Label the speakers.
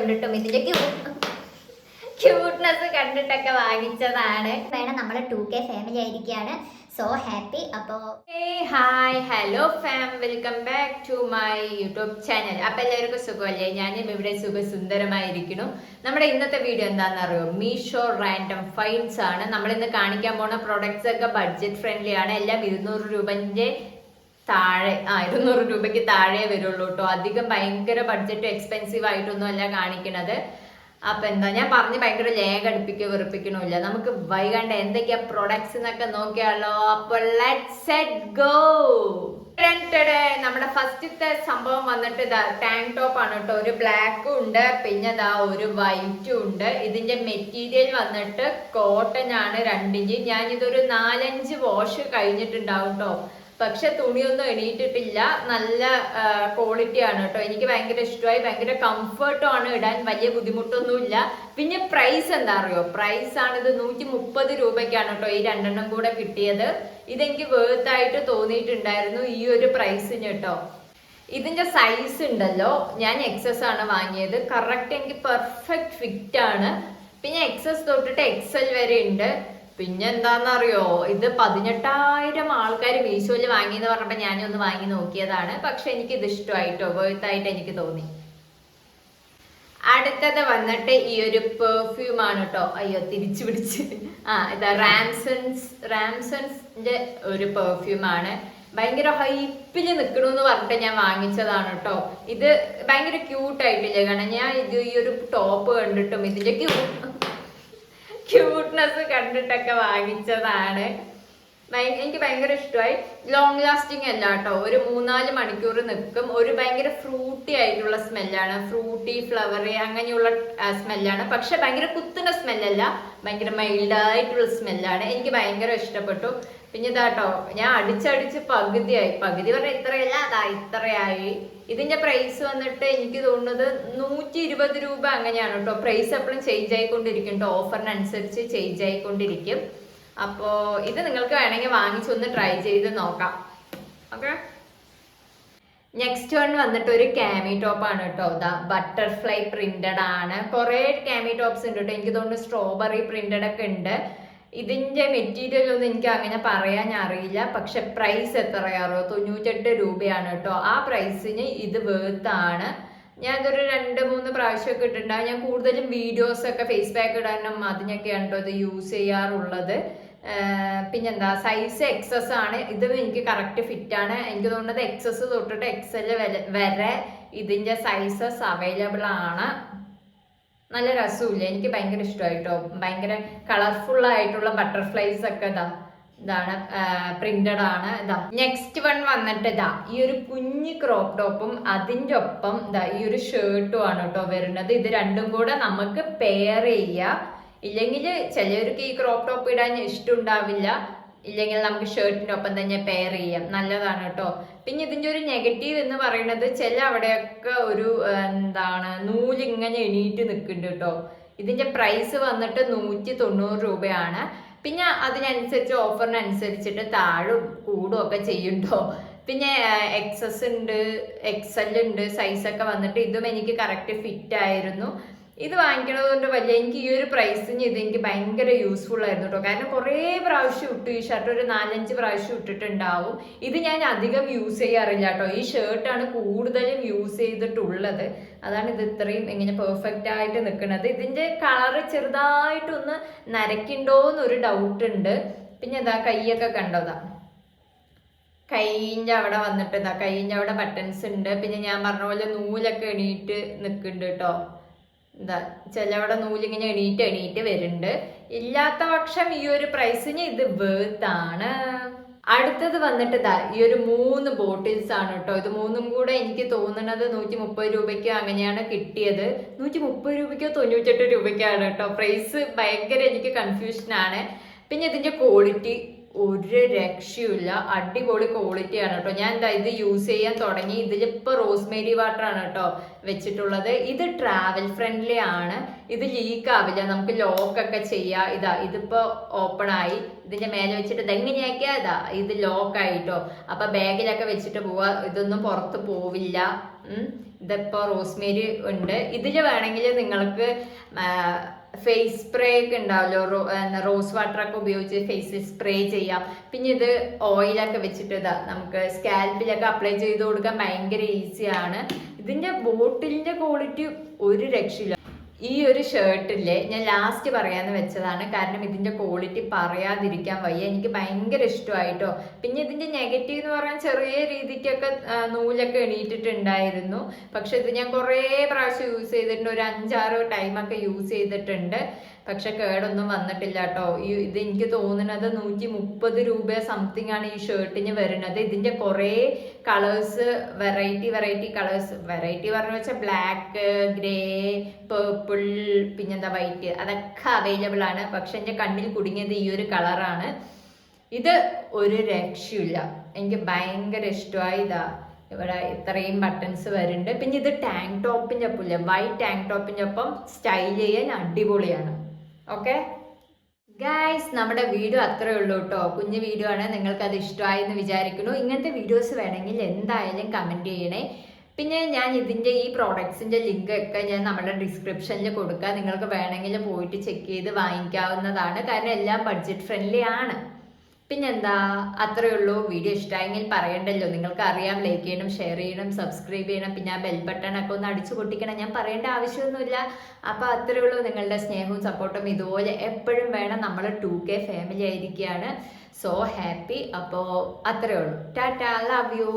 Speaker 1: കണ്ടിട്ടും ഇതിന്റെ ക്യൂട്ട്നെസ് കണ്ടിട്ടൊക്കെ വാങ്ങിച്ചതാണ്. വേണം നമ്മൾ 2K ഫാമിലി ആയിരിക്കുകയാണ്. So happy. അപ്പോൾ hi hello fam, welcome back to my YouTube channel. അപ്പം എല്ലാവർക്കും സുഖമല്ലേ? ഞാനും ഇവിടെ സുഖസുന്ദരമായിരിക്കുന്നു. നമ്മുടെ ഇന്നത്തെ വീഡിയോ എന്താണെന്ന് അറിയോ? മീഷോ റാൻഡം ഫൈൻസ് ആണ്. നമ്മളിന്ന് കാണിക്കാൻ പോണ പ്രൊഡക്ട്സ് ഒക്കെ ബഡ്ജറ്റ് ഫ്രണ്ട്ലി ആണ്. എല്ലാം 200 രൂപൻ്റെ താഴെ 200 രൂപയ്ക്ക് താഴെ വരുള്ളൂ കേട്ടോ. അധികം ഭയങ്കര ബഡ്ജറ്റ് എക്സ്പെൻസീവ് ആയിട്ടൊന്നും അല്ല കാണിക്കണത്. അപ്പൊ എന്താ ഞാൻ പറഞ്ഞ് ഭയങ്കര ലേഖ അടുപ്പിക്കുക വെറുപ്പിക്കണില്ല. നമുക്ക് വൈകാണ്ട് എന്തൊക്കെയാ പ്രൊഡക്ട്സ് എന്നൊക്കെ നോക്കിയാലോ. അപ്പൊ ലെറ്റ്സ് ഗോ. നമ്മുടെ ഫസ്റ്റത്തെ സംഭവം വന്നിട്ട് ഇതാ ടാങ്ക് ടോപ്പ് ആണ് കേട്ടോ. ഒരു ബ്ലാക്കും ഉണ്ട്, പിന്നെ ഇതാ ഒരു വൈറ്റും ഉണ്ട്. ഇതിന്റെ മെറ്റീരിയൽ വന്നിട്ട് കോട്ടൺ ആണ് 2 ഇഞ്ച്. ഞാൻ ഇതൊരു 4-5 വാഷ് കഴിഞ്ഞിട്ടുണ്ടാവും കേട്ടോ. പക്ഷെ തുണിയൊന്നും എണീറ്റിട്ടില്ല. നല്ല ക്വാളിറ്റി ആണ് കേട്ടോ. എനിക്ക് ഭയങ്കര ഇഷ്ടമായി. ഭയങ്കര കംഫർട്ടും ആണ് ഇടാൻ, വലിയ ബുദ്ധിമുട്ടൊന്നുമില്ല. പിന്നെ പ്രൈസ് എന്താ അറിയോ? പ്രൈസ് ആണ് ഇത് 130 രൂപയ്ക്കാണ് കേട്ടോ ഈ 2 കൂടെ കിട്ടിയത്. ഇതെനിക്ക് വേർത്ത് ആയിട്ട് തോന്നിയിട്ടുണ്ടായിരുന്നു ഈ ഒരു പ്രൈസിന് കേട്ടോ. ഇതിന്റെ സൈസ് ഉണ്ടല്ലോ, ഞാൻ എക്സസ് ആണ് വാങ്ങിയത്. കറക്റ്റ് എനിക്ക് പെർഫെക്റ്റ് ഫിറ്റ് ആണ്. പിന്നെ എക്സസ് തൊട്ടിട്ട് എക്സൽ വരെ ഉണ്ട്. പിന്നെ എന്താണെന്നറിയോ, ഇത് 18,000 ആൾക്കാർ മീഷോയിൽ വാങ്ങിയെന്ന് പറഞ്ഞപ്പോൾ ഞാനൊന്ന് വാങ്ങി നോക്കിയതാണ്. പക്ഷെ എനിക്ക് ഇത് ഇഷ്ടമായിട്ടോ, വേർത്തായിട്ട് എനിക്ക് തോന്നി. അടുത്തത് വന്നിട്ട് ഈ ഒരു പെർഫ്യൂം ആണ് കേട്ടോ. അയ്യോ തിരിച്ചു പിടിച്ച് ഇതാ റാംസൺസിന്റെ ഒരു പെർഫ്യൂം ആണ്. ഭയങ്കര ഹൈപ്പിൽ നിൽക്കണമെന്ന് പറഞ്ഞിട്ട് ഞാൻ വാങ്ങിച്ചതാണ് കേട്ടോ. ഇത് ഭയങ്കര ക്യൂട്ടായിട്ടില്ലേ കാരണം ഞാൻ ഇത് ഈ ഒരു ടോപ്പ് കണ്ടിട്ടും ഇതിന്റെ ക്യൂട്ട്നെസ് കണ്ടിട്ടൊക്കെ വാങ്ങിച്ചതാണ്. എനിക്ക് ഭയങ്കര ഇഷ്ടമായി. ലോങ് ലാസ്റ്റിംഗ് അല്ല കേട്ടോ. ഒരു 3-4 മണിക്കൂർ നിൽക്കും. ഒരു ഭയങ്കര ഫ്രൂട്ടി ആയിട്ടുള്ള സ്മെല്ലാണ്. ഫ്രൂട്ടി ഫ്ലവറി അങ്ങനെയുള്ള സ്മെല്ലാണ്. പക്ഷെ ഭയങ്കര കുത്തുന്ന സ്മെല്ലല്ല, ഭയങ്കര മൈൽഡായിട്ടുള്ള സ്മെല്ലാണ്. എനിക്ക് ഭയങ്കര ഇഷ്ടപ്പെട്ടു. പിന്നെ ഇതാട്ടോ ഞാൻ അടിച്ചടിച്ച് പകുതി പറഞ്ഞാൽ ഇത്രയല്ല, അതാ ഇത്രയായി. ഇതിന്റെ പ്രൈസ് വന്നിട്ട് എനിക്ക് തോന്നുന്നത് 120 രൂപ അങ്ങനെയാണ് കേട്ടോ. പ്രൈസ് എപ്പോഴും ചേഞ്ച് ആയിക്കൊണ്ടിരിക്കും കേട്ടോ. ഓഫറിനനുസരിച്ച് ചേഞ്ച് ആയിക്കൊണ്ടിരിക്കും. അപ്പോ ഇത് നിങ്ങൾക്ക് വേണമെങ്കിൽ വാങ്ങിച്ചൊന്ന് ട്രൈ ചെയ്ത് നോക്കാം. ഓക്കെ, നെക്സ്റ്റ് വൺ വന്നിട്ട് ഒരു കാമി ടോപ്പ് ആണ് കേട്ടോ. ഇതാ ബട്ടർഫ്ലൈ പ്രിന്റഡ് ആണ്. കുറെ കാമി ടോപ്സ് ഉണ്ട് കേട്ടോ. എനിക്ക് തോന്നുന്നു സ്ട്രോബെറി പ്രിന്റഡ് ഒക്കെ ഉണ്ട്. ഇതിന്റെ മെറ്റീരിയൽ ഒന്നും എനിക്ക് അങ്ങനെ പറയാൻ അറിയില്ല. പക്ഷെ പ്രൈസ് എത്രയാറോ? 98 രൂപയാണ് കേട്ടോ. ആ പ്രൈസിന് ഇത് വേർത്താണ്. ഞാൻ ഇതൊരു 2-3 പ്രാവശ്യമൊക്കെ ഇട്ടിട്ടുണ്ടാകും. ഞാൻ കൂടുതലും വീഡിയോസ് ഒക്കെ ഫേസ് പാക്ക് ഇടാനും അതിനൊക്കെയാണ് കേട്ടോ ഇത് യൂസ് ചെയ്യാറുള്ളത്. പിന്നെന്താ സൈസ് എക്സസ് ആണ്. ഇത് എനിക്ക് കറക്റ്റ് ഫിറ്റ് ആണ്. എനിക്ക് തോന്നുന്നത് എക്സസ് തൊട്ടിട്ട് എക്സൽ വരെ ഇതിന്റെ സൈസസ് അവൈലബിൾ ആണ്. നല്ല രസമില്ല, എനിക്ക് ഭയങ്കര ഇഷ്ടമായിട്ടോ. ഭയങ്കര കളർഫുൾ ആയിട്ടുള്ള ബട്ടർഫ്ലൈസ് ഒക്കെ ഇതാണ് പ്രിന്റഡ് ആണ്. ഇതാ നെക്സ്റ്റ് വൺ വന്നിട്ട് ഇതാ ഈ ഒരു കുഞ്ഞ് ക്രോപ്പ് ടോപ്പും അതിൻ്റെ ഒപ്പം ഇതാ ഈ ഒരു ഷർട്ടും ആണ് കേട്ടോ വരുന്നത്. ഇത് രണ്ടും കൂടെ നമുക്ക് പെയർ ചെയ്യാം. ഇല്ലെങ്കിൽ ചിലവർക്ക് ഈ ക്രോപ്പ് ടോപ്പ് ഇടാൻ ഇഷ്ടമുണ്ടാവില്ല. ഇല്ലെങ്കിൽ നമുക്ക് ഷർട്ടിൻ്റെ ഒപ്പം തന്നെ പെയർ ചെയ്യാം. നല്ലതാണ് കേട്ടോ. പിന്നെ ഇതിൻ്റെ ഒരു നെഗറ്റീവ് എന്ന് പറയുന്നത് ചില അവിടെയൊക്കെ ഒരു നൂലിങ്ങനെ എണീറ്റ് നിൽക്കുന്നുണ്ട് കേട്ടോ. ഇതിൻ്റെ പ്രൈസ് വന്നിട്ട് 190 രൂപയാണ്. പിന്നെ അതിനനുസരിച്ച് ഓഫറിനനുസരിച്ചിട്ട് താഴും കൂടും ഒക്കെ ചെയ്യുന്നുണ്ടോ. പിന്നെ എക്സസ് ഉണ്ട്, എക്സൽ ഉണ്ട്. സൈസൊക്കെ വന്നിട്ട് ഇതും എനിക്ക് കറക്റ്റ് ഫിറ്റ് ആയിരുന്നു. ഇത് വാങ്ങിക്കണത് കൊണ്ട് എനിക്ക് ഈ ഒരു പ്രൈസിന് ഇത് എനിക്ക് ഭയങ്കര യൂസ്ഫുൾ ആയിരുന്നു കേട്ടോ. കാരണം കുറേ പ്രാവശ്യം ഇട്ടു ഈ ഷർട്ട്. ഒരു 4-5 പ്രാവശ്യം ഇട്ടിട്ടുണ്ടാവും. ഇത് ഞാൻ അധികം യൂസ് ചെയ്യാറില്ല കേട്ടോ. ഈ ഷർട്ടാണ് കൂടുതലും യൂസ് ചെയ്തിട്ടുള്ളത്. അതാണ് ഇത് ഇത്രയും ഇങ്ങനെ പെർഫെക്റ്റ് ആയിട്ട് നിൽക്കുന്നത്. ഇതിന്റെ കളറ് ചെറുതായിട്ടൊന്ന് നരക്കുണ്ടോന്നൊരു ഡൗട്ട് ഉണ്ട്. പിന്നെ ഇതാ കൈയൊക്കെ കണ്ടതാ, കൈയിൻ്റെ അവിടെ വന്നിട്ട് ഇതാ കൈയിൻ്റെ അവിടെ ബട്ടൺസ് ഉണ്ട്. പിന്നെ ഞാൻ പറഞ്ഞ പോലെ നൂലൊക്കെ എണീറ്റ് നിൽക്കുന്നുണ്ട് കേട്ടോ. എന്താ ചിലവിടെ നൂലിങ്ങനെ എണീറ്റ് വരുന്നുണ്ട്. ഇല്ലാത്ത പക്ഷം ഈ ഒരു പ്രൈസിന് ഇത് വേർത്താണ്. അടുത്തത് വന്നിട്ട് ഇതാ ഈ ഒരു 3 ബോട്ടിൽസ് ആണ് കേട്ടോ. ഇത് 3ഉം കൂടെ എനിക്ക് തോന്നുന്നത് 130 രൂപയ്ക്കോ അങ്ങനെയാണ് കിട്ടിയത്. 130 രൂപയ്ക്കോ 98 രൂപയ്ക്കാണ് കേട്ടോ. പ്രൈസ് ഭയങ്കര എനിക്ക് കൺഫ്യൂഷനാണ്. പിന്നെ ഇതിന്റെ ക്വാളിറ്റി ഒരു രക്ഷയുമില്ല, അടിപൊളി ക്വാളിറ്റിയാണ് കേട്ടോ. ഞാൻ എന്താ ഇത് യൂസ് ചെയ്യാൻ തുടങ്ങി. ഇതിലിപ്പോൾ റോസ്മേരി വാട്ടർ ആണ് കേട്ടോ വെച്ചിട്ടുള്ളത്. ഇത് ട്രാവൽ ഫ്രണ്ട്ലി ആണ്. ഇത് ലീക്ക് ആവില്ല, നമുക്ക് ലോക്കൊക്കെ ചെയ്യാം. ഇതിപ്പോൾ ഓപ്പൺ ആയി. ഇതിന്റെ മേലെ വെച്ചിട്ട് ഇതെങ്ങനെയാക്കിയാ ഇത് ലോക്ക് ആയിട്ടോ. അപ്പൊ ബാഗിലൊക്കെ വെച്ചിട്ട് പോവാ, ഇതൊന്നും പുറത്ത് പോവില്ല. ഇതിപ്പോൾ റോസ്മേരി ഉണ്ട്. ഇതിൽ വേണമെങ്കിൽ നിങ്ങൾക്ക് ഫേസ് സ്പ്രേ ഒക്കെ ഉണ്ടാവല്ലോ, റോസ് വാട്ടറൊക്കെ ഉപയോഗിച്ച് ഫേസിൽ സ്പ്രേ ചെയ്യാം. പിന്നെ ഇത് ഓയിലൊക്കെ വെച്ചിട്ട് ഇതാ നമുക്ക് സ്കാൽപ്പിലൊക്കെ അപ്ലൈ ചെയ്ത് കൊടുക്കാൻ ഭയങ്കര ഈസിയാണ്. ഇതിൻ്റെ ബോട്ടിലിൻ്റെ ക്വാളിറ്റി ഒരു രക്ഷയില്ല. ഈ ഒരു ഷർട്ടില്ലേ ഞാൻ ലാസ്റ്റ് പറയാന്ന് വെച്ചതാണ്, കാരണം ഇതിന്റെ ക്വാളിറ്റി പറയാതിരിക്കാൻ വയ്യ. എനിക്ക് ഭയങ്കര ഇഷ്ടമായിട്ടോ. പിന്നെ ഇതിന്റെ നെഗറ്റീവ് എന്ന് പറയാൻ ചെറിയ രീതിക്കൊക്കെ നൂലൊക്കെ എണീറ്റിട്ടുണ്ടായിരുന്നു. പക്ഷെ ഇത് ഞാൻ കുറേ പ്രാവശ്യം യൂസ് ചെയ്തിട്ടുണ്ട്, ഒരു 5-6 ടൈമൊക്കെ യൂസ് ചെയ്തിട്ടുണ്ട്. പക്ഷെ കേടൊന്നും വന്നിട്ടില്ല കേട്ടോ. ഇത് എനിക്ക് തോന്നുന്നത് 130 രൂപ സംതിങ് ആണ് ഈ ഷർട്ടിന് വരുന്നത്. ഇതിന്റെ കുറേ കളേഴ്സ്, വെറൈറ്റി കളേഴ്സ്, വെറൈറ്റി പറഞ്ഞു വെച്ചാൽ ബ്ലാക്ക്, ഗ്രേ, പേർപ്പിൾ, പിന്നെന്താ വൈറ്റ്, അതൊക്കെ അവൈലബിൾ ആണ്. പക്ഷെ എൻ്റെ കണ്ണിൽ കുടുങ്ങിയത് ഈ ഒരു കളറാണ്. ഇത് ഒരു രക്ഷയില്ല, എനിക്ക് ഭയങ്കര ഇഷ്ടമായി. ഇതാ ഇവിടെ ഇത്രയും ബട്ടൺസ് വരുന്നുണ്ട്. പിന്നെ ഇത് ടാങ്ക് ടോപ്പിൻ്റെ ഒപ്പം ഇല്ല, വൈറ്റ് ടാങ്ക് ടോപ്പിൻ്റെ ഒപ്പം സ്റ്റൈൽ ചെയ്യാൻ അടിപൊളിയാണ്. ഓക്കെ ഗൈസ്, നമ്മുടെ വീഡിയോ അത്രേ ഉള്ളൂ കേട്ടോ. കുഞ്ഞു വീഡിയോ ആണ്, നിങ്ങൾക്ക് അത് ഇഷ്ടമായെന്ന് വിചാരിക്കുന്നു. ഇങ്ങനത്തെ വീഡിയോസ് വേണമെങ്കിൽ എന്തായാലും കമൻറ്റ് ചെയ്യണേ. പിന്നെ ഞാൻ ഇതിൻ്റെ ഈ പ്രോഡക്ട്സിൻ്റെ ലിങ്ക് ഒക്കെ ഞാൻ നമ്മുടെ ഡിസ്ക്രിപ്ഷനിൽ കൊടുക്കാം. നിങ്ങൾക്ക് വേണമെങ്കിൽ പോയിട്ട് ചെക്ക് ചെയ്ത് വാങ്ങിക്കാവുന്നതാണ്, കാരണം എല്ലാം ബഡ്ജറ്റ് ഫ്രണ്ട്ലി ആണ്. പിന്നെന്താ, അത്രേ ഉള്ളൂ. വീഡിയോ ഇഷ്ടമായെങ്കിൽ പറയണ്ടല്ലോ, നിങ്ങൾക്ക് അറിയാം. ലൈക്ക് ചെയ്യണം, ഷെയർ ചെയ്യണം, സബ്സ്ക്രൈബ് ചെയ്യണം, പിന്നെ ആ ബെൽ ബട്ടൺ ഒക്കെ ഒന്ന് അടിച്ചു പൊട്ടിക്കണം. ഞാൻ പറയേണ്ട ആവശ്യമൊന്നുമില്ല. അപ്പോൾ അത്രേ ഉള്ളൂ. നിങ്ങളുടെ സ്നേഹവും സപ്പോർട്ടും ഇതുപോലെ എപ്പോഴും വേണം. നമ്മൾ 2K ഫാമിലി ആയിരിക്കുകയാണ്. So happy. അപ്പോൾ അത്രേ ഉള്ളൂ. Tata, love you.